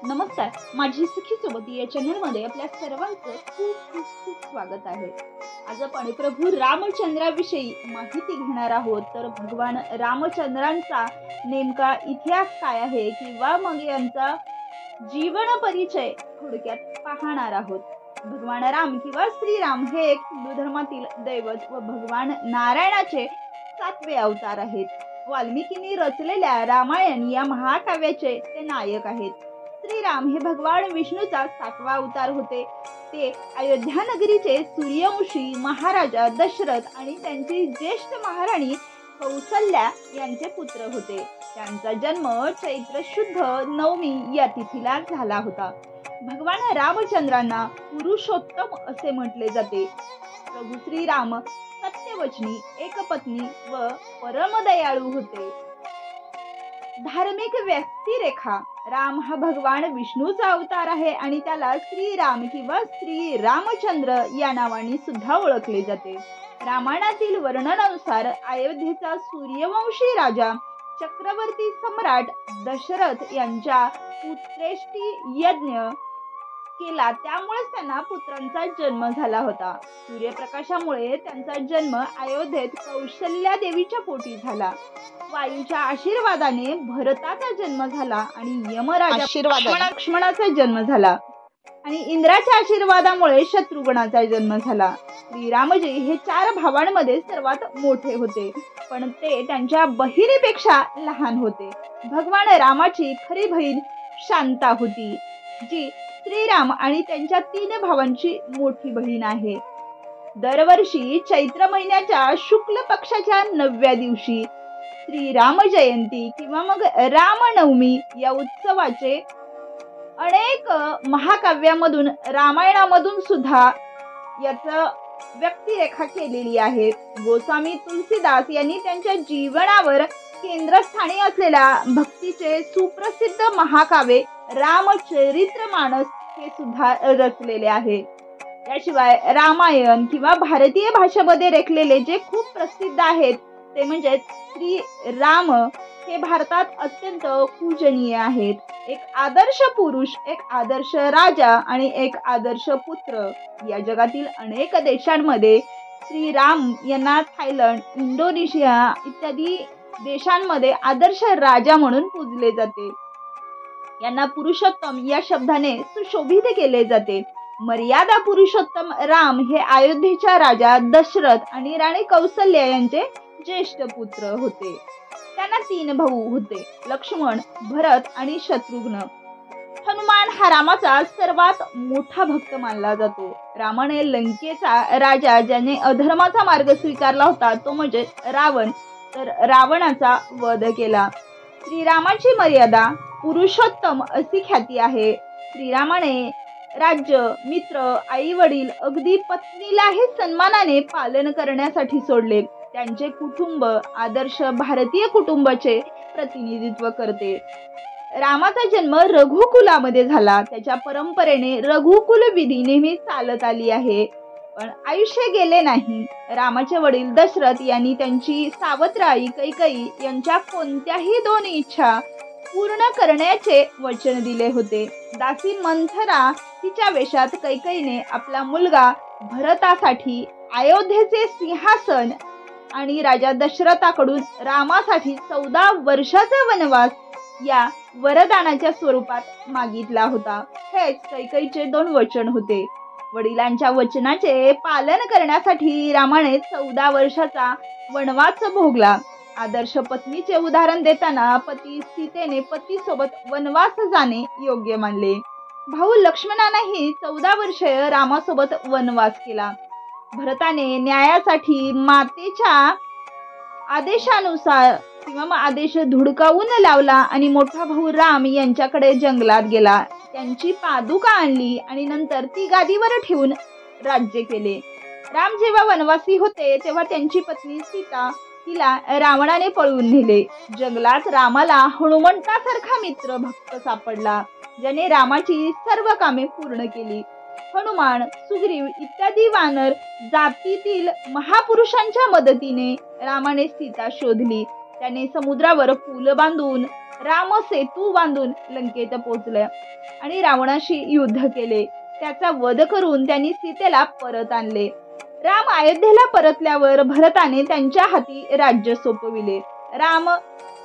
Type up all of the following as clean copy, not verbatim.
नमस्कार, माझी सुखी सोबती या चॅनलमध्ये आपल्या सर्वांचं खूप खूप खूप स्वागत आहे. आज आपण प्रभू रामचंद्राविषयी माहिती घेणार आहोत. तर भगवान रामचंद्रांचा नेमका इतिहास काय आहे किंवा मग यांचा जीवन परिचय थोडक्यात पाहणार आहोत. भगवान राम किंवा श्रीराम हे एक हिंदू धर्मातील दैवत व भगवान नारायणाचे 7वे अवतार आहेत. वाल्मिकींनी रचलेल्या रामायण या महाकाव्याचे ते नायक आहेत. श्रीराम हे भगवान विष्णूचा 7वा अवतार होते. ते अयोध्या नगरीचे सूर्यवंशी महाराजा दशरथ आणि त्यांची ज्येष्ठ महाराणी कौसल्या यांचे पुत्र होते. त्यांचा जन्म चैत्र शुद्ध नवमी या तिथीला झाला होता. भगवान रामचंद्रांना पुरुषोत्तम असे म्हटले जाते. प्रभू श्रीराम सत्यवचनी, एकपत्नी व परमदयाळू होते. धार्मिक व्यक्तिरेखा. राम हा भगवान विष्णूचा अवतार आहे आणि त्याला श्रीराम किंवा श्री रामचंद्र या नावाने सुद्धा ओळखले जाते. रामायणातील वर्णनानुसार अयोध्येचा सूर्यवंशी राजा चक्रवर्ती सम्राट दशरथ यांच्या पुत्रेष्टी यज्ञ केला, त्यामुळेच त्यांना पुत्रांचा जन्म झाला होता. सूर्यप्रकाशामुळे त्यांचा जन्म अयोध्येत कौशल्या देवीच्या पोटी झाला. वायूच्या आशीर्वादाने भरताचा जन्म झाला आणि यमराजा लक्ष्मणाचा जन्म झाला आणि इंद्राच्या आशीर्वादामुळे शत्रुघ्नाचा जन्म झाला. श्रीरामजी हे 4 भावांमध्ये सर्वात मोठे होते, पण ते त्यांच्या बहिणीपेक्षा लहान होते. भगवान रामाची खरी बहीण शांता होती, जी श्रीराम आणि त्यांच्या 3 भावांची मोठी बहीण आहे. दरवर्षी चैत्र महिन्याच्या शुक्ल पक्षाच्या 9व्या दिवशी श्रीराम जयंती किंवा मग रामनवमी या उत्सवाचे अनेक महाकाव्यामधून, रामायणामधून सुद्धा याचं व्यक्तिरेखा केलेली आहे. गोस्वामी तुलसीदास यांनी त्यांच्या जीवनावर केंद्रस्थानी असलेल्या भक्तीचे सुप्रसिद्ध महाकाव्य रामचरितमानस हे सुद्धा रचलेले आहे. याशिवाय रामायण किंवा भारतीय भाषेमध्ये रेखलेले जे खूप प्रसिद्ध आहेत ते म्हणजे श्री राम हे भारतात अत्यंत पूजनीय आहेत. एक आदर्श पुरुष, एक आदर्श राजा आणि एक आदर्श पुत्र. या जगातील अनेक देशांमध्ये श्रीराम यांना थायलंड, इंडोनेशिया इत्यादी देशांमध्ये आदर्श राजा म्हणून पूजले जाते. यांना पुरुषोत्तम या शब्दाने सुशोभित केले जाते. मर्यादा पुरुषोत्तम राम हे अयोध्येच्या राजा दशरथ आणि राणी कौसल्या यांचे ज्येष्ठ पुत्र होते. त्यांना 3 भाऊ होते, लक्ष्मण, भरत आणि शत्रुघ्न. हनुमान हा रामाचा सर्वात मोठा भक्त मानला जातो. रामाने लंकेचा राजा ज्याने अधर्माचा मार्ग स्वीकारला होता तो म्हणजे रावण, तर रावणाचा वध केला. श्रीरामाची मर्यादा पुरुषोत्तम अशी ख्याती आहे. श्रीरामाने राज्य, मित्र, आई वडील, अगदी पत्नीलाही सन्मानाने पालन करण्यासाठी सोडले. त्यांचे कुटुंब आदर्श भारतीय कुटुंबाचे प्रतिनिधित्व करते. रामाचा जन्म रघुकुलामध्ये झाला. त्याच्या परंपरेने रघुकुल विधी नेहमी चालत आली आहे, पण आयुष्य गेले नाही. रामाचे वडील दशरथ यांनी त्यांची सावत्र आई कैकेयी यांच्या कोणत्याही 2 इच्छा पूर्ण करण्याचे वचन दिले होते. दासी मंथरा तिच्या वेशात कैकेयीने आपला मुलगा भरतासाठी अयोध्येचे सिंहासन आणि राजा दशरथाकडून रामासाठी 14 वर्षाचा वनवास या वरदानाच्या स्वरूपात मागितला होता. हेच कैकेयीचे 2 वचन होते. वडिलांच्या वचनाचे पालन करण्यासाठी रामाने 14 वर्षाचा वनवास भोगला. आदर्श पत्नीचे उदाहरण देताना पती सीतेने पतीसोबत वनवास जाणे योग्य मानले. भाऊ लक्ष्मणानेही 14 वर्ष रामासोबत वनवास केला. भरताने न्यायासाठी मातेच्या आदेशानुसार किंवा आदेश धुडकावून लावला आणि मोठा भाऊ राम यांच्याकडे जंगलात गेला. त्यांची पादुका आणली आणि नंतर ती गादीवर ठेवून राज्य केले. राम जेव्हा वनवासी होते तेव्हा त्यांची पत्नी सीता तिला रावणाने पळवून नेले. जंगलात रामाला हनुमंतासारखा मित्र भक्त सापडला, ज्याने रामाची सर्व कामे पूर्ण केली. हनुमान, सुग्रीव इत्यादी वानर जातीतील महापुरुषांच्या मदतीने रामाने सीता शोधली. त्याने समुद्रावर पूल बांधून राम सेतू बांधून लंकेत पोहोचले आणि रावणाशी युद्ध केले. त्याचा वध करून त्यांनी सीतेला परत आणले. राम अयोध्येला परतल्यावर भरताने त्यांच्या हाती राज्य सोपविले. राम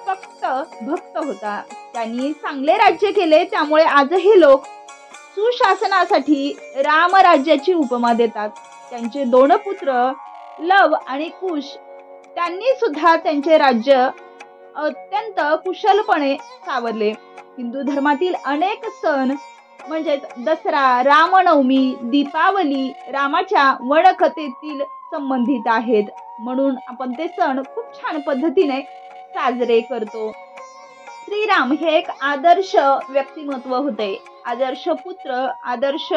फक्त भक्त होता. त्यांनी चांगले राज्य केले, त्यामुळे आजही लोक सुशासनासाठी रामराज्याची उपमा देतात. त्यांचे 2 पुत्र लव आणि कुश त्यांनी सुद्धा त्यांचे राज्य अत्यंत कुशलपणे सावरले. हिंदू धर्मातील अनेक सण म्हणजेच दसरा, रामनवमी, दीपावली रामाच्या वनकथेतील संबंधित आहेत. म्हणून आपण ते सण खूप छान पद्धतीने साजरे करतो. श्रीराम हे एक आदर्श व्यक्तिमत्व होते. आदर्श पुत्र, आदर्श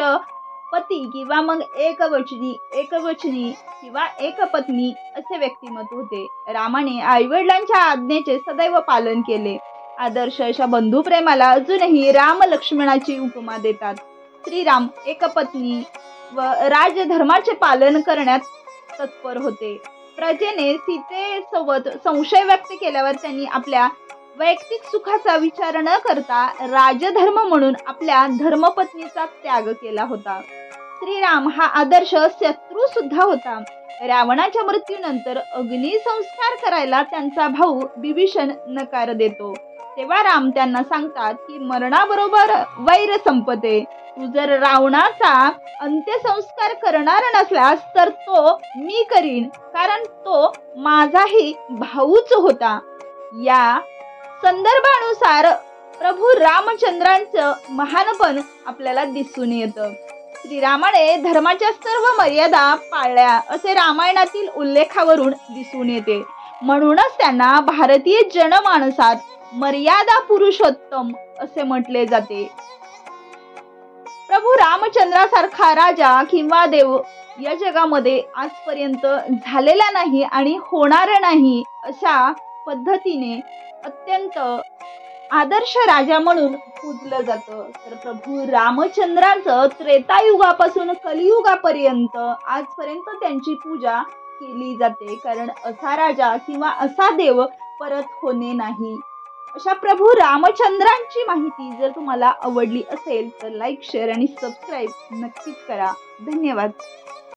पती किंवा मग एकवचनी किंवा एकपत्नी असे व्यक्तिमत्व होते. रामाने आईवडिलांच्या आज्ञेचे सदैव पालन केले. आदर्श अशा बंधुप्रेमाला अजूनही राम लक्ष्मणाची उपमा देतात. श्रीराम एकपत्नी व राजधर्माचे पालन करण्यात तत्पर होते. प्रजेने सीतेसोबत संशय व्यक्त केल्यावर त्यांनी आपल्या वैयक्तिक सुखाचा विचार न करता राजधर्म म्हणून आपल्या धर्मपत्नीचा त्याग केला होता. श्रीराम हा आदर्श शत्रू सुद्धा होता. रावणाच्या मृत्यूनंतर अग्निसंस्कार करायला त्यांचा भाऊ बिभीषण नकार देतो. तेव्हा राम त्यांना सांगतात की मरणाबरोबर वैर संपते. तू जर रावणाचा अंत्यसंस्कार करणार नसलास तर तो मी करीन, कारण तो माझाही भाऊच होता. या संदर्भानुसार प्रभू रामचंद्रांचं महानपण आपल्याला दिसून येतं. श्रीरामाने धर्माच्या सर्व मर्यादा पाळल्या असे रामायणातील उल्लेखावरून दिसून येते. म्हणूनच त्यांना भारतीय जनमानसात मर्यादा पुरुषोत्तम असे म्हटले जाते. प्रभू रामचंद्रासारखा राजा किंवा देव या जगामध्ये आजपर्यंत झालेला नाही आणि होणार नाही. अशा पद्धतीने अत्यंत आदर्श राजा म्हणून पूजलं जातं. तर प्रभू रामचंद्रांचं त्रेतायुगापासून कलियुगापर्यंत आजपर्यंत त्यांची पूजा केली जाते, कारण असा राजा किंवा असा देव परत होणे नाही. अशा प्रभू रामचंद्रांची माहिती जर तुम्हाला आवडली असेल तर लाईक, शेअर आणि सबस्क्राईब नक्कीच करा. धन्यवाद.